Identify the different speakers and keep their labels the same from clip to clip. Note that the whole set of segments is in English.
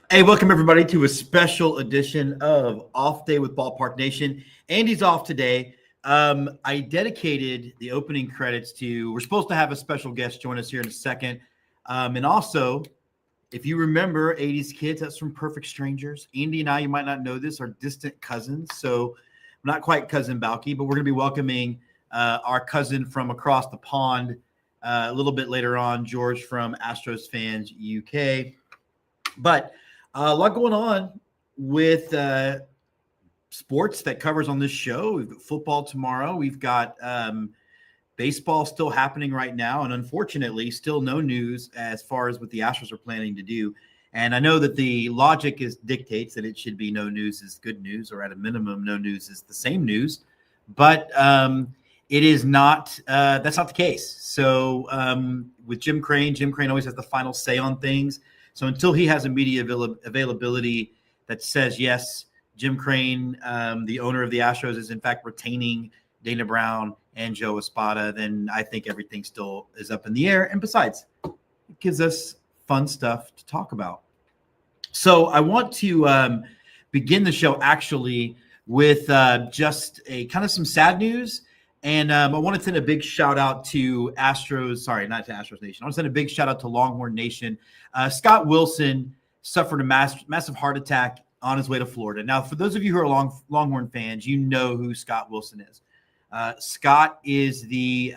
Speaker 1: Hey, welcome everybody to a special edition of Off Day with Ballpark Nation. Andy's off today. I dedicated the opening credits to, we're supposed to have a special guest join us here in a second. And also, if you remember 80s kids, that's from Perfect Strangers. Andy and I, you might not know this, are distant cousins. So not quite cousin Balky, but we're going to be welcoming our cousin from across the pond a little bit later on, George from Astros Fans UK. But a lot going on with sports that covers on this show. We've got football tomorrow. We've got baseball still happening right now. And unfortunately, still no news as far as what the Astros are planning to do. And I know that the logic dictates that it should be no news is good news, or at a minimum, no news is the same news. But it is not. That's not the case. So with Jim Crane always has the final say on things. So until he has a media availability that says, yes, Jim Crane, the owner of the Astros, is in fact retaining Dana Brown and Joe Espada, then I think everything still is up in the air. And besides, it gives us fun stuff to talk about. So I want to begin the show actually with just a kind of some sad news. And I want to send a big shout out to Astros. Sorry, not to Astros Nation. I want to send a big shout out to Longhorn Nation. Scott Wilson suffered a massive heart attack on his way to Florida. Now, for those of you who are Longhorn fans, you know who Scott Wilson is. Scott is the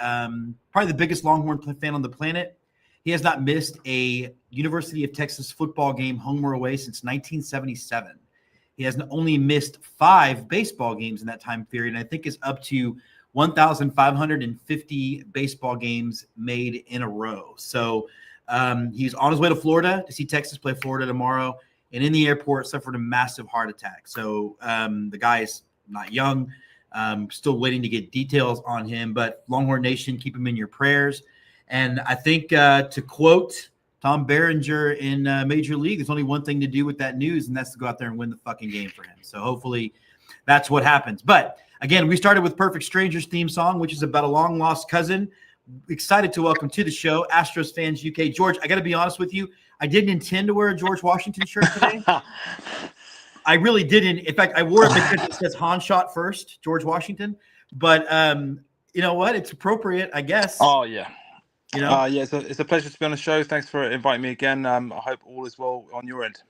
Speaker 1: probably the biggest Longhorn fan on the planet. He has not missed a University of Texas football game, home or away, since 1977. He has only missed 5 baseball games in that time period, and I think is up to 1,550 baseball games made in a row. So he's on his way to Florida to see Texas play Florida tomorrow, and in the airport suffered a massive heart attack. So the guy is not young, still waiting to get details on him, but Longhorn Nation, keep him in your prayers. And I think to quote Tom Berenger in Major League, there's only one thing to do with that news, and that's to go out there and win the fucking game for him. So hopefully that's what happens. But again, we started with Perfect Strangers theme song, which is about a long-lost cousin. Excited to welcome to the show Astros Fans UK. George, I got to be honest with you. I didn't intend to wear a George Washington shirt today. I really didn't. In fact, I wore it because it says Han shot first, George Washington. But you know what? It's appropriate, I guess.
Speaker 2: Oh, yeah.
Speaker 1: You know?
Speaker 2: Yeah, it's a pleasure to be on the show. Thanks for inviting me again. I hope all is well on your end.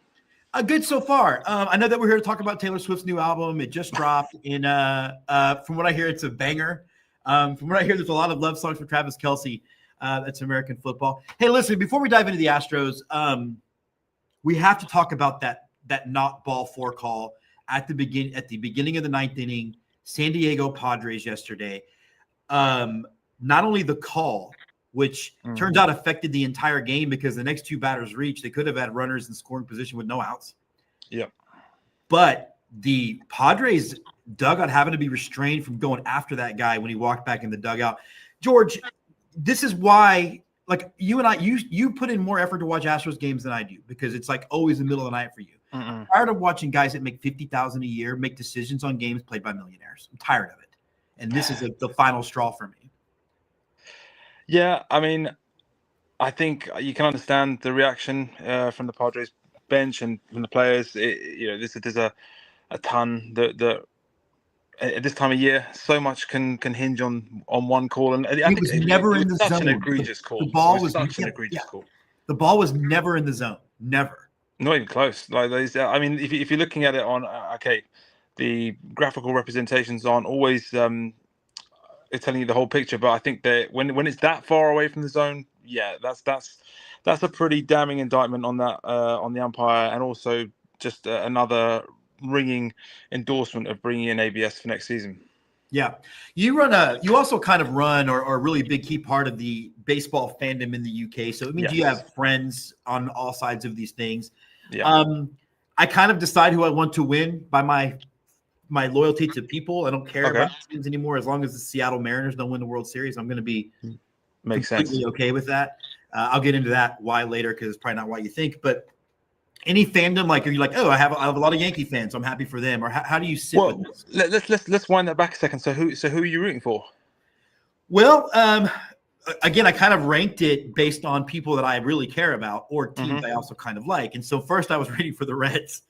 Speaker 1: Good so far. I know that we're here to talk about Taylor Swift's new album. It just dropped. From what I hear, it's a banger. From what I hear, there's a lot of love songs for Travis Kelce. That's American football. Hey, listen, before we dive into the Astros, we have to talk about that not ball 4 call at the beginning of the 9th inning, San Diego Padres yesterday. Not only the call, which turns out affected the entire game because the next 2 batters reached. They could have had runners in scoring position with no outs.
Speaker 2: Yep.
Speaker 1: But the Padres dugout having to be restrained from going after that guy when he walked back in the dugout. George, this is why, like, you and I, you put in more effort to watch Astros games than I do because it's like always the middle of the night for you. I'm tired of watching guys that make $50,000 a year make decisions on games played by millionaires. I'm tired of it. And this is the final straw for me.
Speaker 2: Yeah, I mean, I think you can understand the reaction from the Padres bench and from the players. There's a ton that at this time of year, so much can hinge on one call. And I think
Speaker 1: it was never in the zone.
Speaker 2: Such an egregious call.
Speaker 1: The ball was
Speaker 2: such an egregious call.
Speaker 1: The ball was never in the zone. Never.
Speaker 2: Not even close. Like these, I mean, if you're looking at it on the graphical representations aren't always it's telling you the whole picture, but I think that when it's that far away from the zone, yeah, that's a pretty damning indictment on that on the umpire, and also just another ringing endorsement of bringing in ABS for next season.
Speaker 1: Yeah, you also kind of run or a really big key part of the baseball fandom in the UK. So it means you have friends on all sides of these things. Yeah. I kind of decide who I want to win by my loyalty to people. I don't care about teams anymore. As long as the Seattle Mariners don't win the World Series, I'm going to be completely okay with that. I'll get into that why later because it's probably not why you think. But any fandom, like, are you like, oh, I have a lot of Yankee fans, so I'm happy for them, or how do you sit with this?
Speaker 2: Let's wind that back a second. So who are you rooting for?
Speaker 1: Well, again, I kind of ranked it based on people that I really care about or teams
Speaker 2: Mhm.
Speaker 1: I also kind of like. And so first I was rooting for the Reds,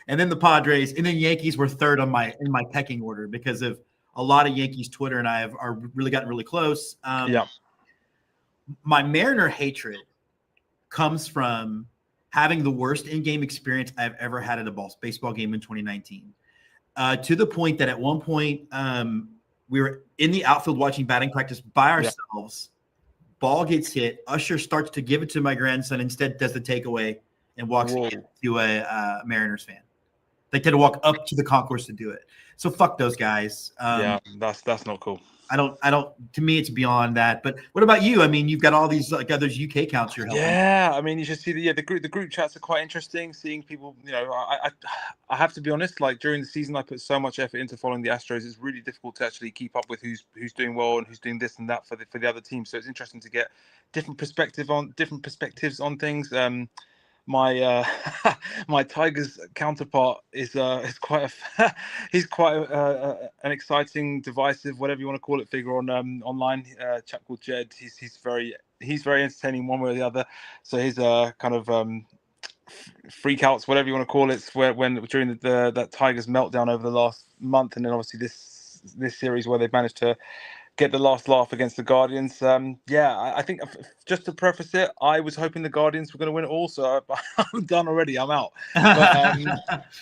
Speaker 1: and then the Padres, and then Yankees were third on in my pecking order because of a lot of Yankees Twitter, and are really gotten really close.
Speaker 2: Yeah.
Speaker 1: My Mariner hatred comes from having the worst in-game experience I've ever had at a baseball game in 2019. To the point that at one point we were in the outfield watching batting practice by ourselves. Ball gets hit. Usher starts to give it to my grandson. Instead, does the takeaway and walks to a Mariners fan. They had to walk up to the concourse to do it. So fuck those guys.
Speaker 2: Yeah, that's not cool.
Speaker 1: I don't. To me, it's beyond that. But what about you? I mean, you've got all these like others UK accounts you're helping.
Speaker 2: Yeah, I mean, you should see the group chats are quite interesting. Seeing people, I have to be honest. Like during the season, I put so much effort into following the Astros. It's really difficult to actually keep up with who's doing well and who's doing this and that for the other teams. So it's interesting to get different perspectives on things. My my Tigers counterpart is quite he's quite an exciting, divisive, whatever you want to call it, figure on online. Chap called Jed. He's very entertaining one way or the other. So he's kind of freakouts, whatever you want to call it, when during that Tigers meltdown over the last month, and then obviously this series where they've managed to get the last laugh against the Guardians. I think just to preface it, I was hoping the Guardians were going to win it all, so I'm done already. I'm out.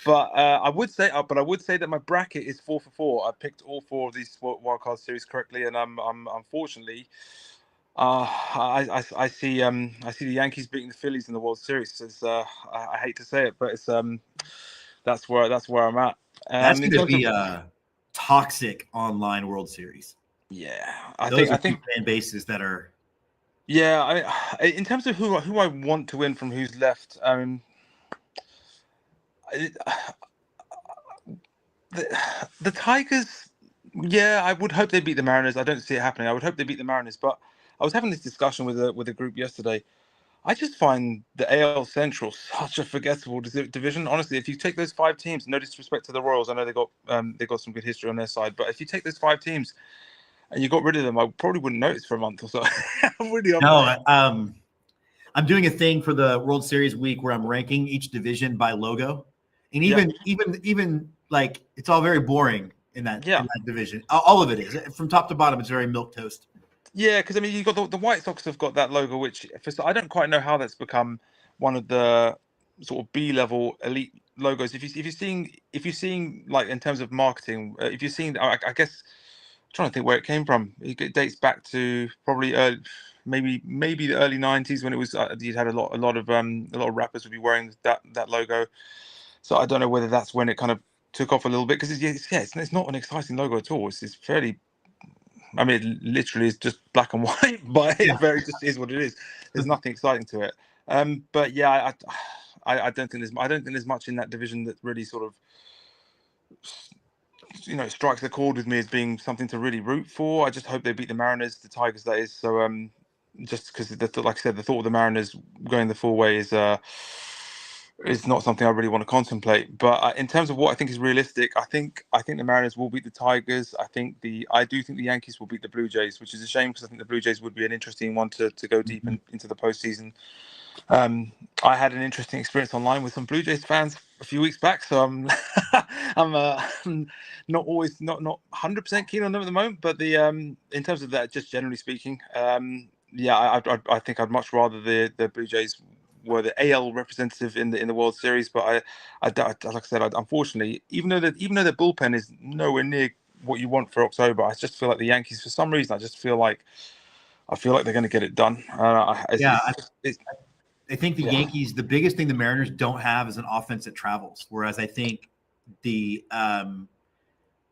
Speaker 2: But I would say that my bracket is 4 for 4. I picked all 4 of these wildcard series correctly, and I'm unfortunately. I see the Yankees beating the Phillies in the World Series. I hate to say it, but it's that's where I'm at.
Speaker 1: That's going to be a toxic online World Series.
Speaker 2: Yeah,
Speaker 1: I think fan bases that are.
Speaker 2: Yeah, in terms of who I want to win from who's left, the Tigers. Yeah, I would hope they beat the Mariners. I don't see it happening. I would hope they beat the Mariners, but I was having this discussion with a group yesterday. I just find the AL Central such a forgettable division. Honestly, if you take those 5 teams, no disrespect to the Royals, I know they got some good history on their side, but if you take those 5 teams and you got rid of them, I probably wouldn't notice for a month or so.
Speaker 1: I'm doing a thing for the World Series week where I'm ranking each division by logo, and even like it's all very boring in that division. All of it is from top to bottom. It's very milquetoast.
Speaker 2: Yeah, because I mean, you got the White Sox have got that logo, which I don't quite know how that's become one of the sort of B-level elite logos. If you're seeing like in terms of marketing, if you're seeing, I guess, I'm trying to think where it came from. It dates back to probably maybe the early 90s when it was you'd had a lot of rappers would be wearing that logo. So I don't know whether that's when it kind of took off a little bit because it's not an exciting logo at all. It's fairly. I mean, it literally is just black and white, but it just is what it is. There's nothing exciting to it. But yeah, I don't think there's much in that division that really sort of strikes the chord with me as being something to really root for. I just hope they beat the Mariners, the Tigers, that is. So just because like I said, the thought of the Mariners going the full way is not something I really want to contemplate. But in terms of what I think is realistic, I think the Mariners will beat the Tigers. I do think the Yankees will beat the Blue Jays, which is a shame because I think the Blue Jays would be an interesting one to go deep into the postseason. I had an interesting experience online with some Blue Jays fans a few weeks back, so I'm not 100% keen on them at the moment. But in terms of that, just generally speaking, I think I'd much rather the Blue Jays were the AL representative in the World Series. But like I said, unfortunately, even though their bullpen is nowhere near what you want for October, I just feel like the Yankees, for some reason, I feel like they're going to get it done.
Speaker 1: I think the Yankees, the biggest thing the Mariners don't have is an offense that travels. Whereas I think the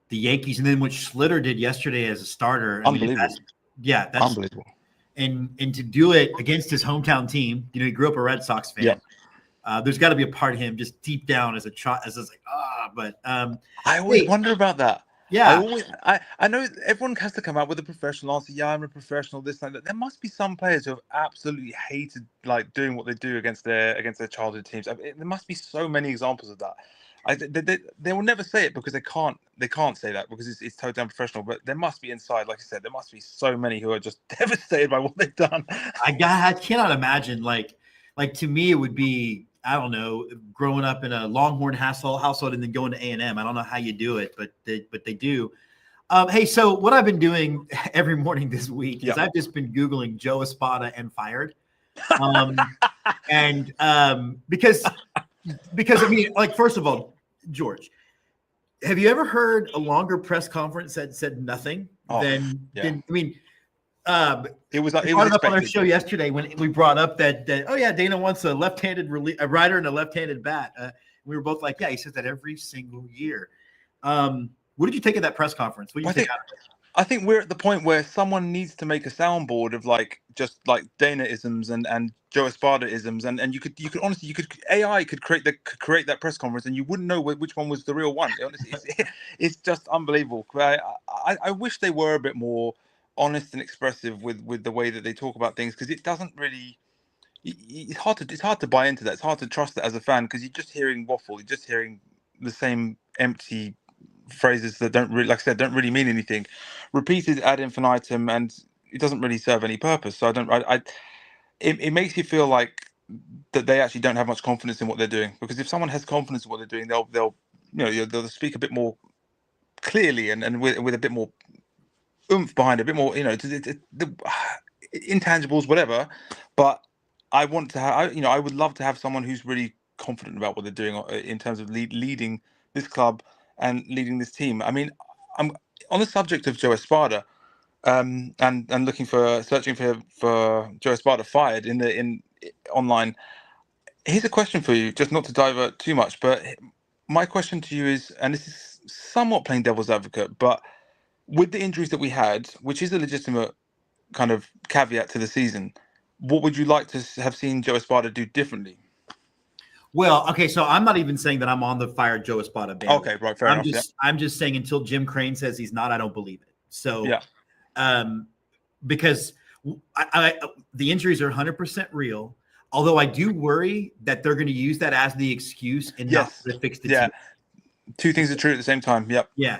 Speaker 1: Yankees, and then what Schlitter did yesterday as a starter,
Speaker 2: unbelievable.
Speaker 1: That's
Speaker 2: unbelievable.
Speaker 1: And to do it against his hometown team, he grew up a Red Sox fan. Yeah. There's got to be a part of him just deep down as but
Speaker 2: I always wonder about that.
Speaker 1: Yeah,
Speaker 2: I know everyone has to come out with a professional answer. Yeah, I'm a professional. This like that. There must be some players who have absolutely hated like doing what they do against their childhood teams. There must be so many examples of that. They will never say it because they can't say that because it's totally unprofessional. But there must be inside, like I said, there must be so many who are just devastated by what they've done.
Speaker 1: I cannot imagine like to me it would be, I don't know, growing up in a Longhorn household and then going to A&M. I don't know how you do it, but they do. Hey, so what I've been doing every morning this week is I've just been Googling Joe Espada and fired. Because I mean, like, first of all, George, have you ever heard a longer press conference that said nothing I mean,
Speaker 2: it was
Speaker 1: up on our show yesterday when we brought up that Dana wants a left-handed a rider and a left-handed bat. We were both like, yeah, he says that every single year. What did you think of that press conference? What do you think out of it?
Speaker 2: I think we're at the point where someone needs to make a soundboard of just Dana-isms and Joe Espada-isms, and you could honestly AI could create that press conference, and you wouldn't know which one was the real one. Honestly, it's just unbelievable. I wish they were a bit more honest and expressive with the way that they talk about things, because it doesn't really. It's hard to buy into that. It's hard to trust it as a fan because you're just hearing waffle. You're just hearing the same empty phrases that don't really, like I said, don't really mean anything, repeated ad infinitum, and it doesn't really serve any purpose. So it makes you feel like that they actually don't have much confidence in what they're doing, because if someone has confidence in what they're doing, they'll speak a bit more clearly and with a bit more oomph behind it, a bit more, the intangibles, whatever. But I want to have, I would love to have someone who's really confident about what they're doing in terms of leading this club and leading this team. I mean, I'm on the subject of Joe Espada, and searching for Joe Espada fired in online. Here's a question for you, just not to divert too much, but my question to you is, and this is somewhat playing devil's advocate, but with the injuries that we had, which is a legitimate kind of caveat to the season, what would you like to have seen Joe Espada do differently?
Speaker 1: Well, okay, so I'm not even saying that I'm on the fire Joe Espada band.
Speaker 2: Okay, right, fair enough.
Speaker 1: I'm just saying until Jim Crane says he's not, I don't believe it. So, because the injuries are 100% real. Although I do worry that they're going to use that as the excuse and not to fix the team.
Speaker 2: Two things are true at the same time. Yep.
Speaker 1: Yeah.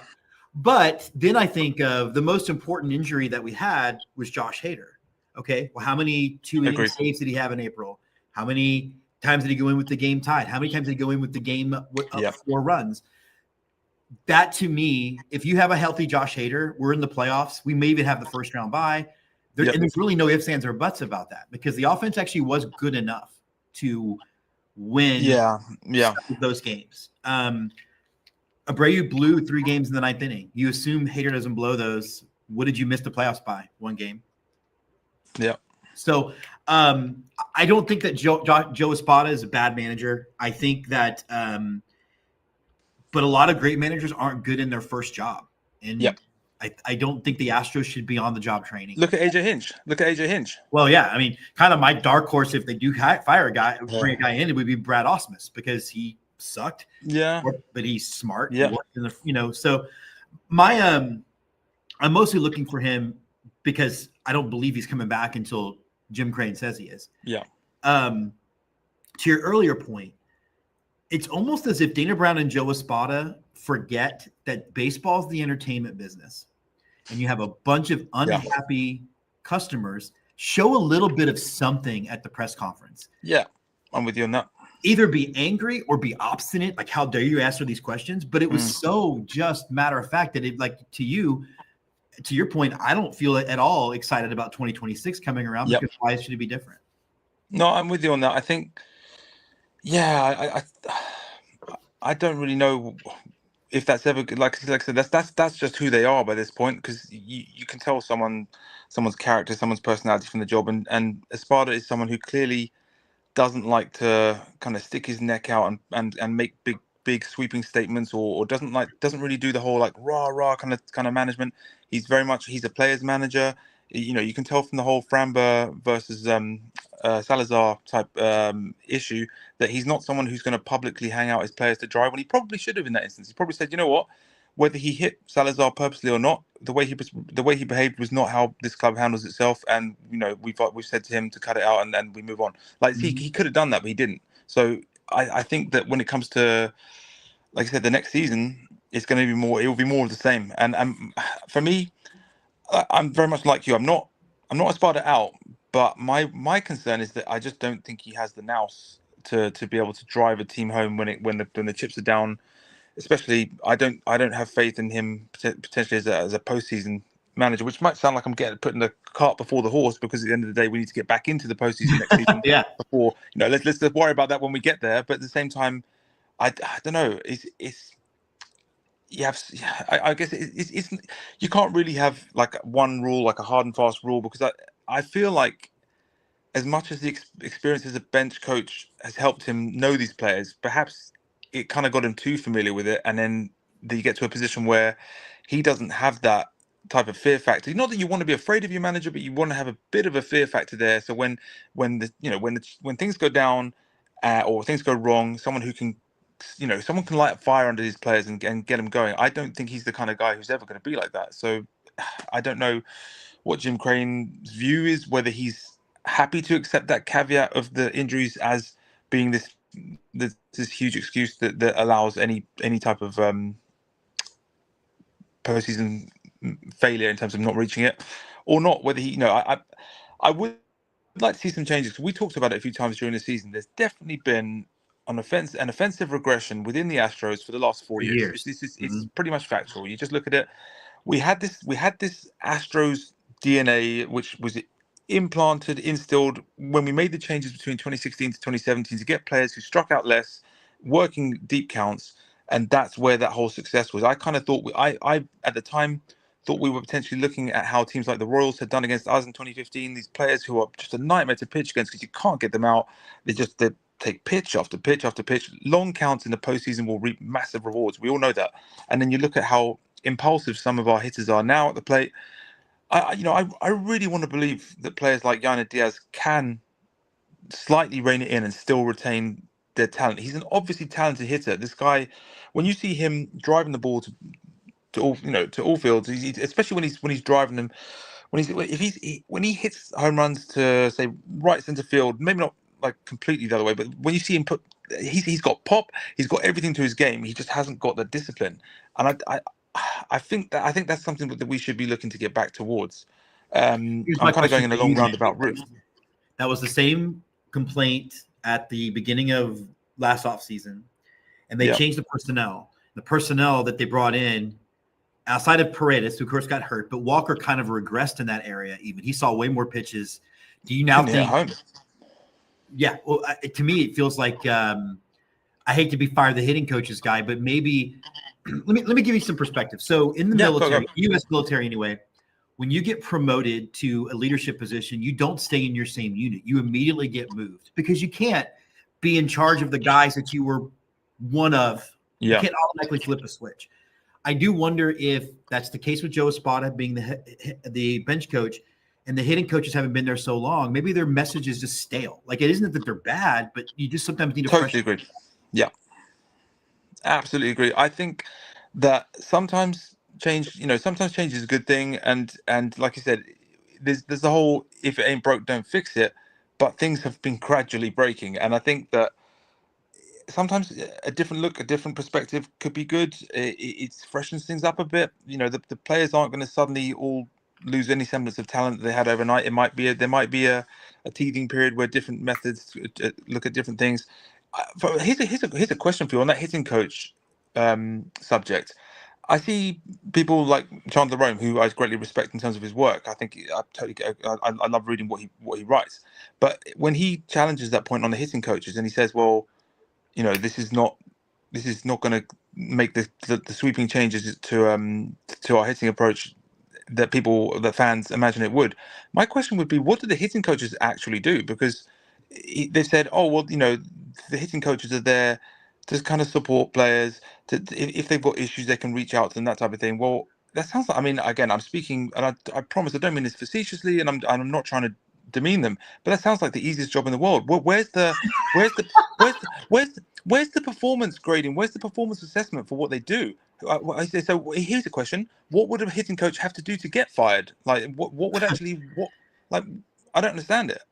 Speaker 1: But then I think of the most important injury that we had was Josh Hader. Okay. Well, how many 2-inning saves did he have in April? How many times did he go in with the game tied? How many times did he go in with the game up 4 runs? That, to me, if you have a healthy Josh Hader, we're in the playoffs. We may even have the first round bye. And there's really no ifs, ands, or buts about that, because the offense actually was good enough to win those games. Abreu blew 3 games in the 9th inning. You assume Hader doesn't blow those. What did you miss the playoffs by? 1 game.
Speaker 2: Yeah.
Speaker 1: So I don't think that Joe Espada is a bad manager. I think that but a lot of great managers aren't good in their first job. And I don't think the Astros should be on the job training.
Speaker 2: Look at AJ Hinch.
Speaker 1: Well, yeah. I mean, kind of my dark horse, if they do fire a guy, bring a guy in, it would be Brad Ausmus, because he sucked.
Speaker 2: Yeah.
Speaker 1: But he's smart.
Speaker 2: Yeah.
Speaker 1: So I'm mostly looking for him because I don't believe he's coming back until Jim Crane says he is.
Speaker 2: Yeah.
Speaker 1: To your earlier point, it's almost as if Dana Brown and Joe Espada forget that baseball is the entertainment business, and you have a bunch of unhappy customers. Show a little bit of something at the press conference.
Speaker 2: Yeah, I'm with you on that.
Speaker 1: Either be angry or be obstinate, like, how dare you answer these questions? But it was so just matter of fact that it, like, to your point, I don't feel at all excited about 2026 coming around, because why should it be different?
Speaker 2: No, I'm with you on that. I think, I don't really know if that's ever, like I said, that's just who they are by this point, because you can tell someone's character, someone's personality from the job, and Espada is someone who clearly doesn't like to kind of stick his neck out and make big sweeping statements, or doesn't really do the whole like rah kind of management. He's a player's manager. You can tell from the whole Framber versus Salazar type issue that he's not someone who's going to publicly hang out his players to dry, when he probably should have in that instance. He probably said, you know what, whether he hit Salazar purposely or not, the way he behaved was not how this club handles itself, and we've said to him to cut it out, and we move on. Like, he could have done that, but he didn't. So I think that when it comes to like I said, the next season is going to be more. It will be more of the same. And for me, I'm very much like you. I'm not a Sparta out, but my concern is that I just don't think he has the nous to be able to drive a team home when the chips are down. Especially, I don't have faith in him potentially as a postseason manager, which might sound like I'm putting the cart before the horse, because at the end of the day, we need to get back into the postseason next season.
Speaker 1: Yeah.
Speaker 2: Before, let's worry about that when we get there. But at the same time, I don't know. It's you have I guess it's you can't really have like one rule, like a hard and fast rule, because I feel like as much as the experience as a bench coach has helped him know these players, perhaps it kind of got him too familiar with it, and then you get to a position where he doesn't have that type of fear factor. Not that you want to be afraid of your manager, but you want to have a bit of a fear factor there. So when things go down, or things go wrong, someone who can, someone can light a fire under these players and get them going. I don't think he's the kind of guy who's ever going to be like that. So I don't know what Jim Crane's view is, whether he's happy to accept that caveat of the injuries as being this huge excuse that allows any type of postseason failure in terms of not reaching it, or not. Whether I would like to see some changes. We talked about it a few times during the season. There's definitely been an offensive regression within the Astros for the last 4 years. It's pretty much factual. You just look at it. We had this Astros DNA, which was instilled when we made the changes between 2016 to 2017 to get players who struck out less, working deep counts, and that's where that whole success was. I kind of thought I at the time thought we were potentially looking at how teams like the Royals had done against us in 2015. These players who are just a nightmare to pitch against because you can't get them out. They take pitch after pitch after pitch. Long counts in the postseason will reap massive rewards. We all know that. And then you look at how impulsive some of our hitters are now at the plate. I really want to believe that players like Yana Diaz can slightly rein it in and still retain their talent. He's an obviously talented hitter. This guy, when you see him driving the ball to all fields, especially when he's driving them, when he hits home runs to, say, right center field, maybe not like completely the other way, but when you see him he's got pop, he's got everything to his game. He just hasn't got the discipline, and I think that's something that we should be looking to get back towards. I'm
Speaker 1: Here's my
Speaker 2: kind of going
Speaker 1: question
Speaker 2: in a
Speaker 1: for
Speaker 2: long
Speaker 1: you, man.
Speaker 2: roundabout route.
Speaker 1: That was the same complaint at the beginning of last offseason, and they changed the personnel. The personnel that they brought in, outside of Paredes, who of course got hurt, but Walker kind of regressed in that area. Even he saw way more pitches. Do you now think? Yeah, well, to me, it feels like I hate to be fire the hitting coaches guy, but maybe let me give you some perspective. So in the military, U.S. military anyway, when you get promoted to a leadership position, you don't stay in your same unit. You immediately get moved because you can't be in charge of the guys that you were one of. You can't automatically flip a switch. I do wonder if that's the case with Joe Espada being the bench coach, and the hitting coaches haven't been there so long. Maybe their message is just stale. Like, it isn't that they're bad, but you just sometimes need a
Speaker 2: totally agree. Yeah, absolutely agree. I think that sometimes change is a good thing, and like you said, there's the whole if it ain't broke, don't fix it. But things have been gradually breaking, and I think that sometimes a different look, a different perspective could be good. It freshens things up a bit. The players aren't going to suddenly all lose any semblance of talent that they had overnight. There might be a teething period where different methods look at different things. Here's a question for you on that hitting coach subject. I see people like Chandler Rome, who I greatly respect in terms of his work. I think I love reading what he writes. But when he challenges that point on the hitting coaches, and he says, "Well, this is not going to make the sweeping changes to our hitting approach that fans imagine it would." My question would be, what do the hitting coaches actually do? Because they said, "Oh, well, the hitting coaches are there to kind of support players. If they've got issues, they can reach out to them, that type of thing." Well, that sounds like, I mean, again, I'm speaking, and I promise I don't mean this facetiously, and I'm not trying to demean them, but that sounds like the easiest job in the world. Where's the performance grading? Where's the performance assessment for what they do? So here's a question: what would a hitting coach have to do to get fired? Like, what would actually like? I don't understand it.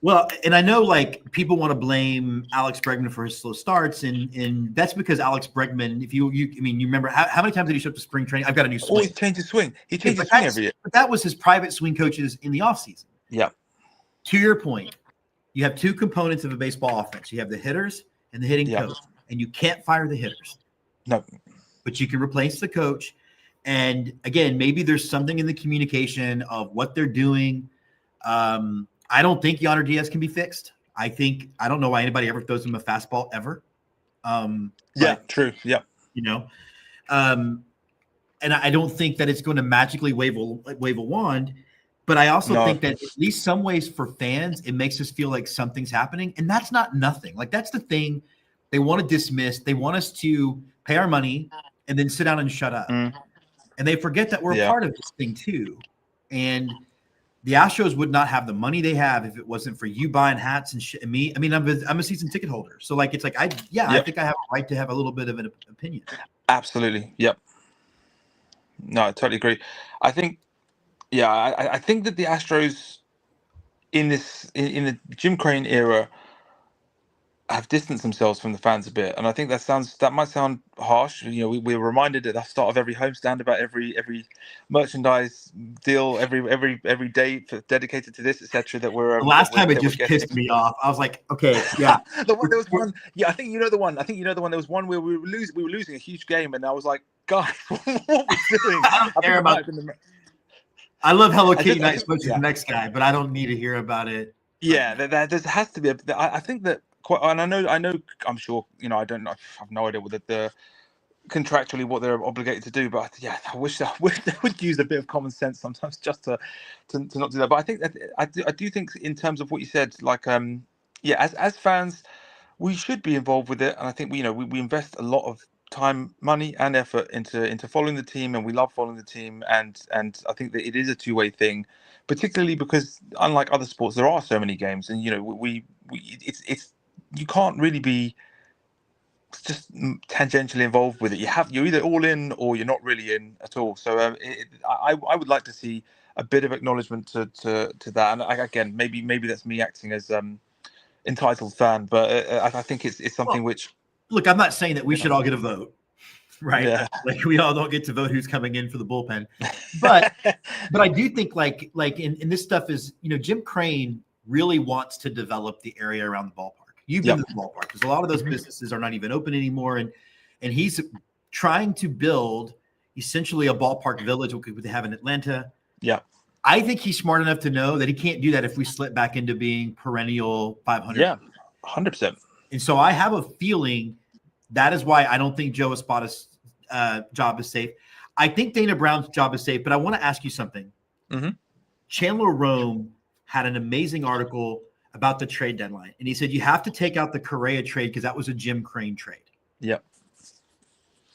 Speaker 1: Well, and I know like people want to blame Alex Bregman for his slow starts, and that's because Alex Bregman, if you I mean, you remember how many times did he show up to spring training? I've got a new swing.
Speaker 2: Always change his swing. He
Speaker 1: Yeah,
Speaker 2: changes
Speaker 1: but
Speaker 2: his swing every year.
Speaker 1: but that was his private swing coaches in the offseason.
Speaker 2: Yeah.
Speaker 1: To your point, you have two components of a baseball offense. You have the hitters and the hitting coach, and you can't fire the hitters.
Speaker 2: No.
Speaker 1: But you can replace the coach. And again, maybe there's something in the communication of what they're doing. I don't think Yonder Diaz can be fixed. I don't know why anybody ever throws him a fastball ever.
Speaker 2: True. Yeah.
Speaker 1: You know, and I don't think that it's going to magically wave a wand. But I also think that at least some ways for fans, it makes us feel like something's happening. And that's not nothing. Like that's the thing they want to dismiss. They want us to pay our money and then sit down and shut up. And they forget that we're a part of this thing too. And the Astros would not have the money they have if it wasn't for you buying hats and shit. And me, I mean, I'm a season ticket holder. So like, it's like, I think I have a right to have a little bit of an opinion.
Speaker 2: Absolutely. Yep. No, I totally agree. I think, I think that the Astros in the Jim Crane era have distanced themselves from the fans a bit, and I think that might sound harsh. You know, we're reminded at the start of every homestand about every merchandise deal, every day dedicated to this, etc. That we're
Speaker 1: the last time it just pissed me off. I was like, okay, yeah.
Speaker 2: There was one. Yeah, I think you know the one. There was one where we were losing a huge game, and I was like, guys, what are we doing?
Speaker 1: I don't care about. I love Hello Kitty Night Spoke to the next guy, but I don't need to hear about it.
Speaker 2: Yeah, there has to be. I think that. And I know. I'm sure. You know, I have no idea what the contractually what they're obligated to do. But I wish they would use a bit of common sense sometimes, just to not do that. But I think that I do think in terms of what you said, like as fans, we should be involved with it. And I think we invest a lot of time, money, and effort into following the team, and we love following the team. And I think that it is a two-way thing, particularly because unlike other sports, there are so many games, and it's you can't really be just tangentially involved with it. You're either all in or you're not really in at all. So I would like to see a bit of acknowledgement to that. And again, maybe that's me acting as entitled fan, but I think it's something which.
Speaker 1: Look, I'm not saying that we should all get a vote, right?
Speaker 2: Yeah.
Speaker 1: Like we all don't get to vote who's coming in for the bullpen, but I do think like in this stuff is Jim Crane really wants to develop the area around the ballpark. You've been to the ballpark because a lot of those businesses are not even open anymore, and he's trying to build essentially a ballpark village like they have in Atlanta.
Speaker 2: Yeah,
Speaker 1: I think he's smart enough to know that he can't do that if we slip back into being perennial 500.
Speaker 2: Yeah, 100%.
Speaker 1: And so I have a feeling that is why I don't think Joe Espada's job is safe. I think Dana Brown's job is safe, but I want to ask you something. Chandler Rome had an amazing article about the trade deadline. And he said, you have to take out the Correa trade because that was a Jim Crane trade.
Speaker 2: Yep.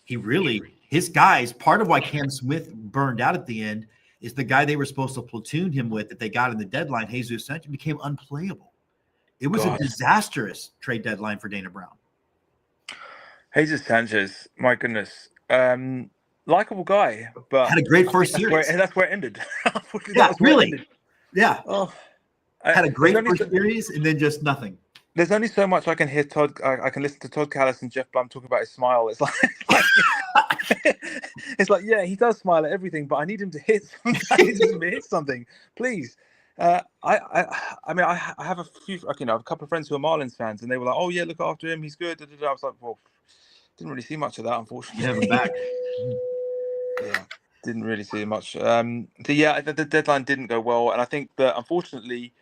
Speaker 1: His guys, part of why Cam Smith burned out at the end is the guy they were supposed to platoon him with that they got in the deadline, Jesus Sanchez, became unplayable. It was a disastrous trade deadline for Dana Brown.
Speaker 2: Jesus Sanchez, my goodness. Likeable guy, but
Speaker 1: had a great first series.
Speaker 2: That's where it ended.
Speaker 1: Yeah.
Speaker 2: Oh.
Speaker 1: Had a great first series and then just nothing.
Speaker 2: There's only so much I can hear I can listen to Todd Callis and Jeff Blum talk about his smile. It's like yeah, he does smile at everything, but I need him to hit something, please. I have a couple of friends who are Marlins fans, and they were like, "Oh yeah, look after him, he's good." I was like, "Well, didn't really see much of that, unfortunately."
Speaker 1: You have him back.
Speaker 2: Yeah. Didn't really see much. The deadline didn't go well, and I think that unfortunately,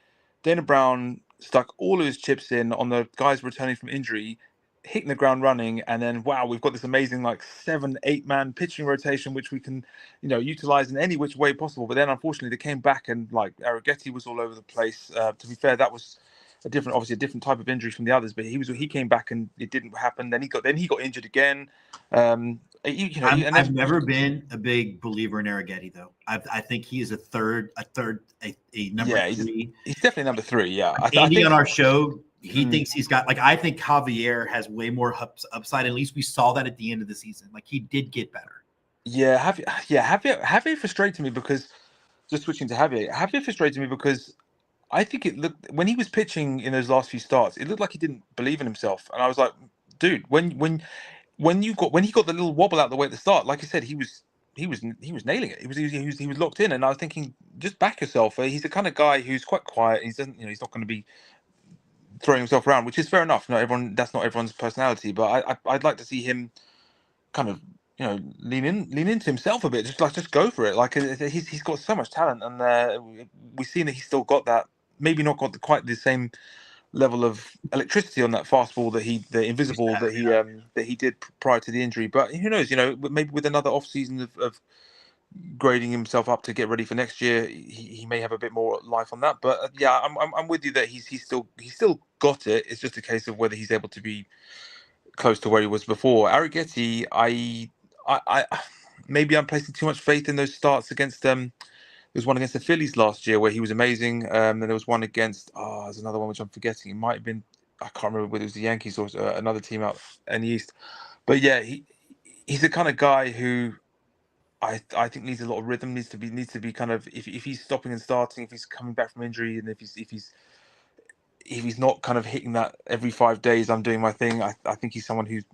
Speaker 2: Dana Brown stuck all of his chips in on the guys returning from injury, hitting the ground running, and then wow, we've got this amazing 7-8 man pitching rotation which we can utilize in any which way possible. But then unfortunately they came back and Arrighetti was all over the place. To be fair, that was a different type of injury from the others, but he came back and it didn't happen. Then he got injured again.
Speaker 1: I've never been a big believer in Arrighetti, though. I think he is a number 3.
Speaker 2: He's definitely number 3. Yeah,
Speaker 1: Andy on our show, he thinks he's got I think Javier has way more upside. At least we saw that at the end of the season. He did get better.
Speaker 2: Yeah, Javier frustrated me because just switching to Javier frustrated me because I think it looked when he was pitching in those last few starts, it looked like he didn't believe in himself, and I was like, dude, when he got the little wobble out the way at the start, like I said, he was nailing it. He was locked in, and I was thinking, just back yourself. He's the kind of guy who's quite quiet. He doesn't, he's not going to be throwing himself around, which is fair enough. That's not everyone's personality, but I'd like to see him kind of lean into himself a bit, just go for it. Like he's got so much talent, and we've seen that he's still got that. Maybe not got quite the same level of electricity on that fastball the invisible that he did prior to the injury. But who knows? Maybe with another off season of grading himself up to get ready for next year, he may have a bit more life on that. But yeah, I'm with you that he's still got it. It's just a case of whether he's able to be close to where he was before. Arrighetti, I maybe I'm placing too much faith in those starts against there was one against the Phillies last year where he was amazing. Then there was one against there's another one which I'm forgetting. It might have been, I can't remember whether it was the Yankees or another team out in the East. But yeah, he's the kind of guy who I think needs a lot of rhythm. Needs to be kind of, if he's stopping and starting, if he's coming back from injury, and if he's not kind of hitting that every 5 days, I'm doing my thing. I think he's someone who's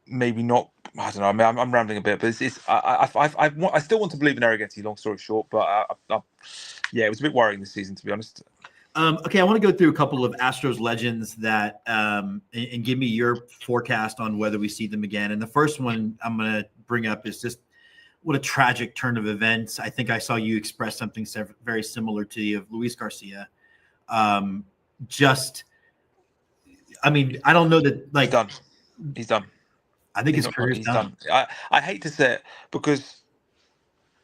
Speaker 2: maybe not. I don't know. I mean, I'm rambling a bit, but I still want to believe in Arrighetti. Long story short, but yeah, it was a bit worrying this season, to be honest.
Speaker 1: Okay, I want to go through a couple of Astros legends that and give me your forecast on whether we see them again. And the first one I'm going to bring up is just what a tragic turn of events. I think I saw you express something very similar to you of Luis Garcia. I mean, I don't know that, like,
Speaker 2: He's done.
Speaker 1: I think his career is done.
Speaker 2: I hate to say it, because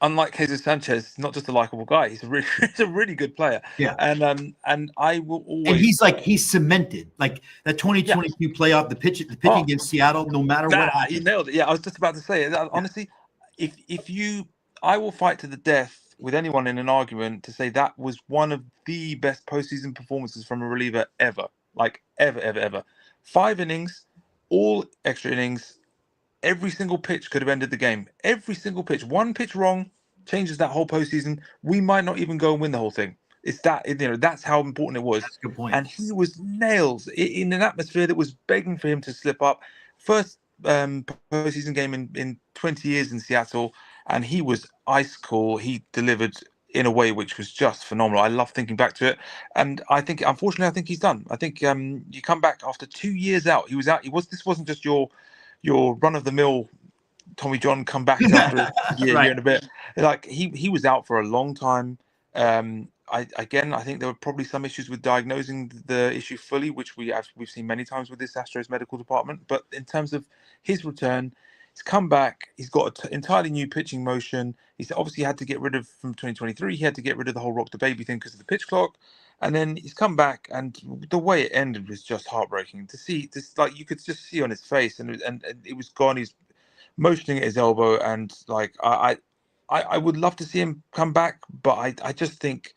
Speaker 2: unlike Jesus Sanchez, not just a likable guy, he's a really good player.
Speaker 1: Yeah.
Speaker 2: And I will always.
Speaker 1: And he's cemented. Like that 2022 playoff, the pitch against Seattle, no matter what happens.
Speaker 2: You nailed it. Yeah, I was just about to say it. Honestly, I will fight to the death with anyone in an argument to say that was one of the best postseason performances from a reliever ever. Like ever. 5 innings, all extra innings. Every single pitch could have ended the game. Every single pitch. One pitch wrong changes that whole postseason. We might not even go and win the whole thing. It's that, that's how important it was.
Speaker 1: That's a good point.
Speaker 2: And he was nails in an atmosphere that was begging for him to slip up. First postseason game in 20 years in Seattle, and he was ice cool. He delivered in a way which was just phenomenal. I love thinking back to it, and unfortunately, I think he's done. I think you come back after 2 years out. He was out. This wasn't just your run-of-the-mill Tommy John comeback after a year and a bit. Like he was out for a long time. I think there were probably some issues with diagnosing the issue fully, which we've seen many times with this Astros medical department. But in terms of his return, he's come back. He's got an entirely new pitching motion. He's obviously had to get rid of, from 2023, he had to get rid of the whole rock the baby thing because of the pitch clock. And then he's come back, and the way it ended was just heartbreaking to see. This, like, you could just see on his face, and it was gone. He's motioning at his elbow, and like I would love to see him come back, but I think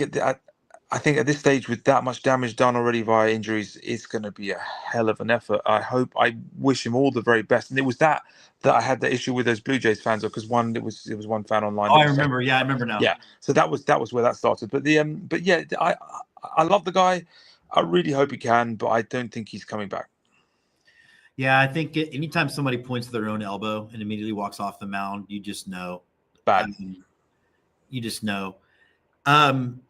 Speaker 2: at this stage, with that much damage done already via injuries, it's going to be a hell of an effort. I wish him all the very best. And it was that I had the issue with those Blue Jays fans, because it was one fan online.
Speaker 1: Oh, I remember. Yeah, I remember now.
Speaker 2: Yeah, so that was where that started. But yeah, I love the guy. I really hope he can, but I don't think he's coming back.
Speaker 1: Yeah, I think anytime somebody points to their own elbow and immediately walks off the mound, you just know.
Speaker 2: Bad.
Speaker 1: You just know.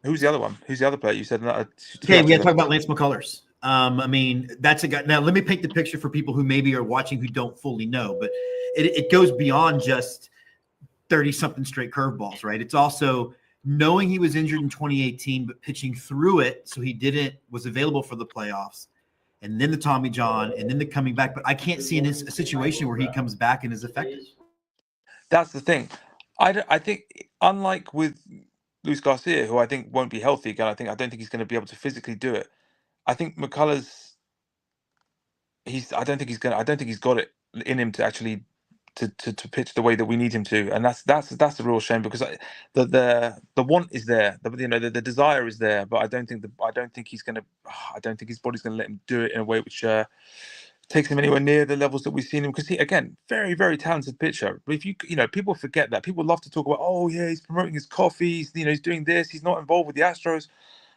Speaker 2: Who's the other one? Who's the other player? You said that.
Speaker 1: Okay, we got to talk about Lance McCullers. I mean, that's a guy. Now, let me paint the picture for people who maybe are watching who don't fully know, but it goes beyond just 30-something straight curveballs, right? It's also knowing he was injured in 2018, but pitching through it so he was available for the playoffs, and then the Tommy John, and then the coming back. But I can't see a situation where he comes back and is effective.
Speaker 2: That's the thing. I think, unlike with Luis Garcia, who I think won't be healthy again, I don't think he's going to be able to physically do it. I think McCullers, I don't think he's got it in him to actually to pitch the way that we need him to, and that's the real shame, because the want is there, the desire is there, but I don't think he's going to. I don't think his body's going to let him do it in a way which takes him anywhere near the levels that we've seen him, because he, again, very, very talented pitcher. But if people forget that. People love to talk about, oh yeah, he's promoting his coffee, he's doing this, he's not involved with the Astros.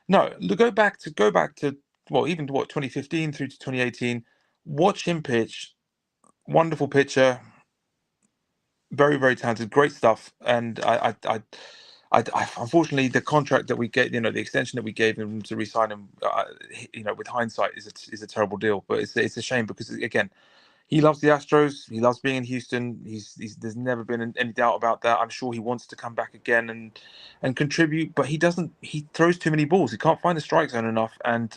Speaker 2: No, go back to well, even to 2015 through to 2018. Watch him pitch. Wonderful pitcher, very, very talented, great stuff. And I unfortunately, the contract that we get, the extension that we gave him to re-sign him, with hindsight, is a terrible deal. But it's a shame, because again, he loves the Astros. He loves being in Houston. There's never been any doubt about that. I'm sure he wants to come back again and contribute, but he doesn't. He throws too many balls. He can't find the strike zone enough, and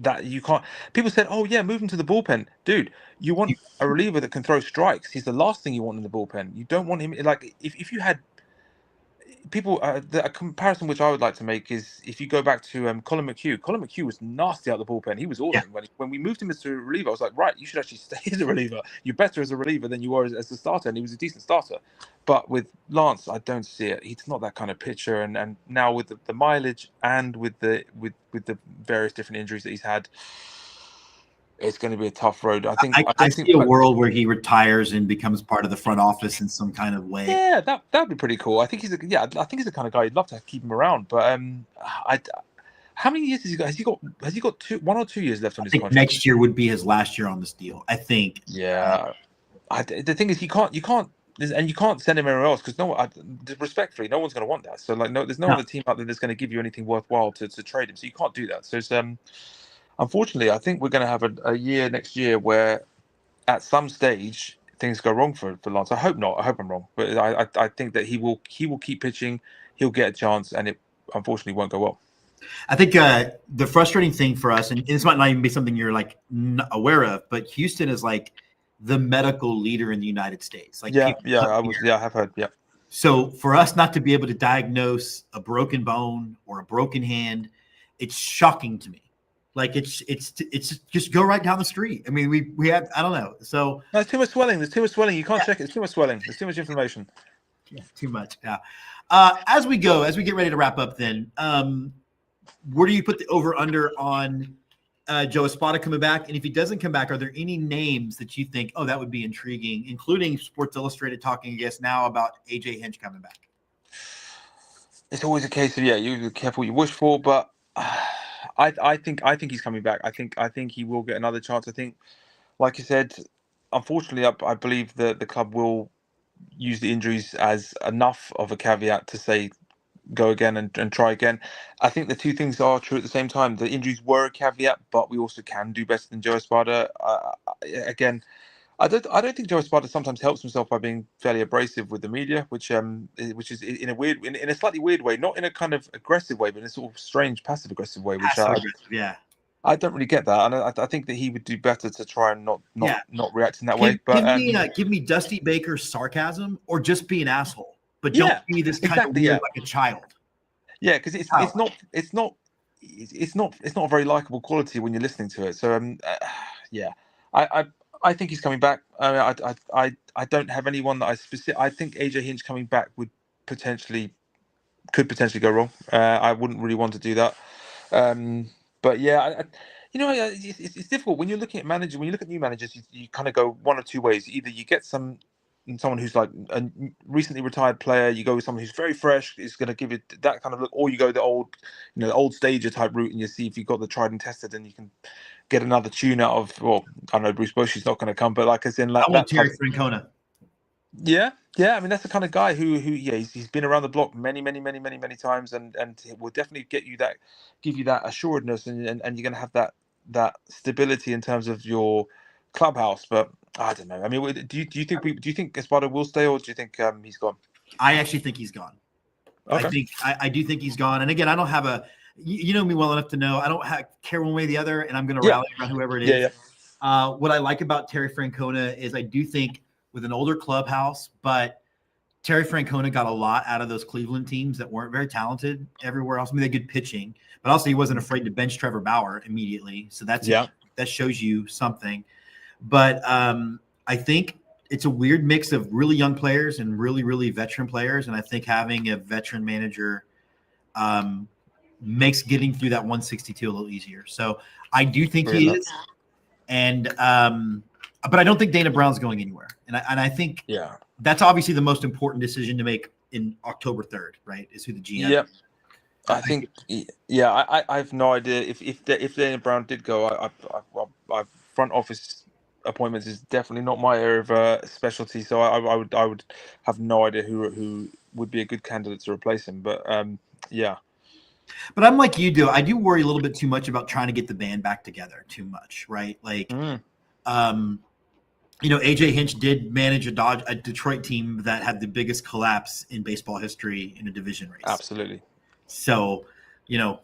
Speaker 2: that you can't. People said, "Oh yeah, move him to the bullpen, dude." You want a reliever that can throw strikes. He's the last thing you want in the bullpen. You don't want him, like, if you had people. A comparison which I would like to make is, if you go back to Colin McHugh. Colin McHugh was nasty out the bullpen. He was awesome. When we moved him as a reliever, I was like, right, you should actually stay as a reliever. You're better as a reliever than you are as a starter, and he was a decent starter. But with Lance, I don't see it. He's not that kind of pitcher, and now with the mileage and with the various different injuries that he's had, it's going to be a tough road.
Speaker 1: I see a world where he retires and becomes part of the front office in some kind of way.
Speaker 2: Yeah, that'd be pretty cool. I think he's the kind of guy you'd love to keep him around. But how many years has he got? Has he got 1 or 2 years left on his contract?
Speaker 1: Next year would be his last year on this deal, I think.
Speaker 2: Yeah. The thing is, you can't, and you can't send him anywhere else, because respectfully, no one's going to want that. So there's no other team out there that's going to give you anything worthwhile to trade him. So you can't do that. So it's unfortunately, I think we're going to have a year next year where, at some stage, things go wrong for Lance. I hope not. I hope I'm wrong, but I think that he will keep pitching. He'll get a chance, and it unfortunately won't go well.
Speaker 1: I think the frustrating thing for us, and this might not even be something you're like aware of, but Houston is like the medical leader in the United States. Like,
Speaker 2: I have heard. Yeah.
Speaker 1: So for us not to be able to diagnose a broken bone or a broken hand, it's shocking to me. Like, it's just go right down the street. I mean, we have, I don't know. So
Speaker 2: there's too much swelling. You can't check it. There's too much swelling. There's too much inflammation.
Speaker 1: Yeah, too much. Yeah. As we get ready to wrap up, then where do you put the over under on Joe Espada coming back? And if he doesn't come back, are there any names that you think, oh, that would be intriguing, including Sports Illustrated talking, I guess, now about AJ Hinch coming back?
Speaker 2: It's always a case of, you be careful what you wish for, but I think he's coming back. I think he will get another chance. I think, like you said, unfortunately, I believe that the club will use the injuries as enough of a caveat to say go again and try again. I think the two things are true at the same time. The injuries were a caveat, but we also can do better than Joe Espada. Again, I don't think Joe Espada sometimes helps himself by being fairly abrasive with the media, which is in a slightly weird way, not in a kind of aggressive way, but in a sort of strange passive aggressive way, which I don't really get that, and I think that he would do better to try and not react in that way. But
Speaker 1: give me Dusty Baker's sarcasm, or just be an asshole, but don't be this kind of weird, like a child.
Speaker 2: Yeah, because it's not a very likable quality when you're listening to it. So I think he's coming back. I don't have anyone that I think AJ Hinch coming back could potentially go wrong. I wouldn't really want to do that. But yeah, it's difficult when you're looking at managers. When you look at new managers, you kind of go one of two ways. Either you get someone who's like a recently retired player, you go with someone who's very fresh, is going to give you that kind of look, or you go the old stager type route, and you see if you've got the tried and tested, and you can get another tune out of. Well, I don't know, Bruce Bochy's not going to come, but like as in like
Speaker 1: I want Terry Francona.
Speaker 2: Yeah. I mean, that's the kind of guy who he's been around the block many times, and will definitely give you that assuredness, and you're going to have that stability in terms of your clubhouse. But I don't know. I mean, do you think Espada will stay, or do you think he's gone?
Speaker 1: I actually think he's gone. Okay. I do think he's gone. And again, I don't have you know me well enough to know I don't care one way or the other, and I'm going to rally around whoever it is. What I like about Terry Francona is I do think, with an older clubhouse, but Terry Francona got a lot out of those Cleveland teams that weren't very talented everywhere else. I mean, they had good pitching, but also he wasn't afraid to bench Trevor Bauer immediately. So that shows you something. But I think it's a weird mix of really young players and really, really veteran players. And I think having a veteran manager makes getting through that 162 a little easier. So I do think he is. And but I don't think Dana Brown's going anywhere. And I think that's obviously the most important decision to make in October 3rd, right? Is who the GM.
Speaker 2: Yeah. I think, I have no idea if Dana Brown did go. I front office appointments is definitely not my area of specialty, so I would have no idea who would be a good candidate to replace him. But
Speaker 1: But I'm like you do. I do worry a little bit too much about trying to get the band back together too much, right? Like, AJ Hinch did manage a Detroit team that had the biggest collapse in baseball history in a division race.
Speaker 2: Absolutely.
Speaker 1: So, I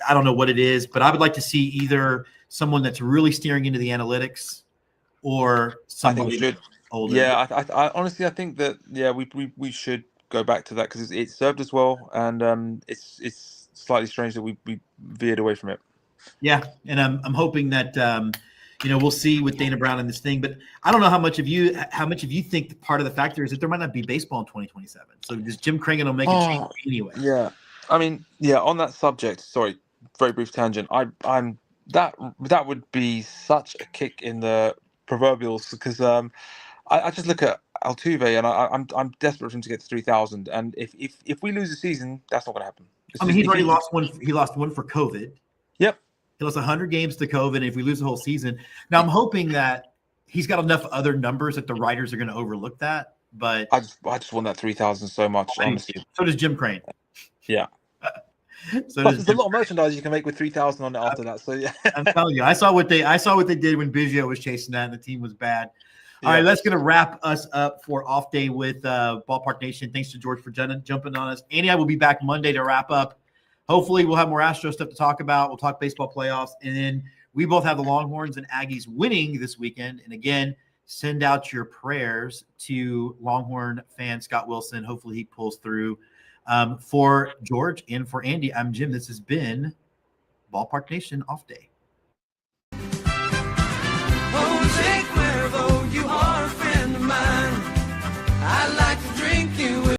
Speaker 1: don't know what it is, but I would like to see either someone that's really steering into the analytics or somebody that's older.
Speaker 2: Yeah, I honestly, I think that we should go back to that because it served us well, and it's slightly strange that we veered away from it.
Speaker 1: Yeah, and I'm hoping that we'll see with Dana Brown and this thing, but I don't know how much of you think part of the factor is that there might not be baseball in 2027. So does Jim Crangan will make a change anyway?
Speaker 2: Yeah, I mean, on that subject. Sorry, very brief tangent. I'm that would be such a kick in the proverbials because I just look at Altuve and I'm desperate for him to get to 3,000, and if we lose the season, that's not going to happen.
Speaker 1: He's already lost one. He lost one for COVID.
Speaker 2: Yep.
Speaker 1: He lost 100 games to COVID, and if we lose the whole season, now I'm hoping that he's got enough other numbers that the writers are going to overlook that. But
Speaker 2: I just want that 3,000 so much, honestly.
Speaker 1: So does Jim Crane.
Speaker 2: Yeah.
Speaker 1: So
Speaker 2: there's a lot of merchandise you can make with 3,000 on it after that. So yeah,
Speaker 1: I'm telling you, I saw what they did when Biggio was chasing that, and the team was bad. All right, that's going to wrap us up for Off Day with Ballpark Nation. Thanks to George for jumping on us. Andy, I will be back Monday to wrap up. Hopefully, we'll have more Astro stuff to talk about. We'll talk baseball playoffs, and then we both have the Longhorns and Aggies winning this weekend. And again, send out your prayers to Longhorn fan Scott Wilson. Hopefully, he pulls through. For George and for Andy, I'm Jim. This has been Ballpark Nation Off Day.